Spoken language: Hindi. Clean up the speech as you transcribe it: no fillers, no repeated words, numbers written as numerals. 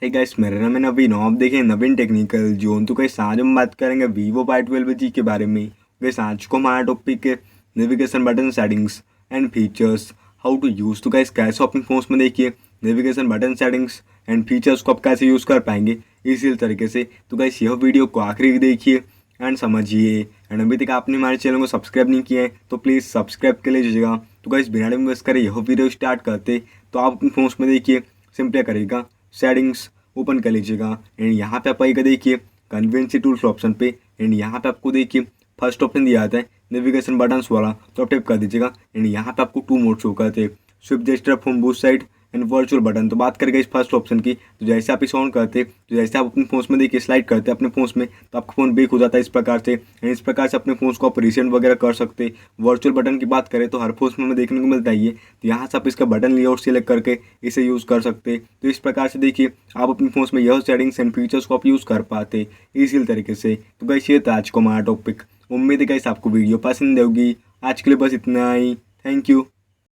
हे गाइस, मेरा नाम है नवीन। आप देखें नवीन टेक्निकल जोन। तो गाइस आज हम बात करेंगे वीवो Y12G के बारे में। गाइस आज को हमारा टॉपिक है navigation button settings and features, how to use. तो गाइस कैसे अपने फोन्स में देखिए navigation button settings and features को आप कैसे यूज़ कर पाएंगे इसी तरीके से। तो गाइस यह वीडियो को आखिरी देखिए एंड समझिए। एंड अभी तक आपने हमारे चैनल को सब्सक्राइब नहीं किया है तो प्लीज़ सब्सक्राइब कर लीजिएगा। तो गाइस बिना टाइम वेस्ट करे यह वीडियो स्टार्ट करते। तो आप अपने फोन्स में देखिए सिंपली करेगा सेटिंग्स ओपन कर लीजिएगा एंड यहाँ पे आप आइएगा देखिए कन्वीनियंस टूल्स ऑप्शन पे। एंड यहाँ पे आपको देखिए फर्स्ट ऑप्शन दिया आता है नेविगेशन बटन्स वाला, तो आप टैप कर दीजिएगा। एंड यहाँ पे आपको टू मोड शो करते हैं, Swift gesture from booth side and virtual button. तो बात करेंगे इस फर्स्ट ऑप्शन की। तो जैसे आप इसे ऑन करते, तो जैसे आप अपने फोन्स में देखिए स्लाइड करते हैं अपने फोन्स में, तो आपका फ़ोन बेक हो जाता है इस प्रकार से। एंड इस प्रकार से अपने फोन्स को आप रिसेंट वगैरह कर सकते। वर्चुअल बटन की बात करें तो हर फोन्स में हमें देखने को मिलता ही है। तो यहाँ से आप इसका बटन लेआउट सिलेक्ट करके इसे यूज़ कर सकते। तो इस प्रकार से देखिए आप अपने फोन्स में यह सेटिंग्स एंड फीचर्स को आप यूज़ कर पाते इसी तरीके से। तो गाइस ये था आज को हमारा टॉपिक। उम्मीद है गाइस आपको वीडियो पसंद होगी। आज के लिए बस इतना ही। Thank you.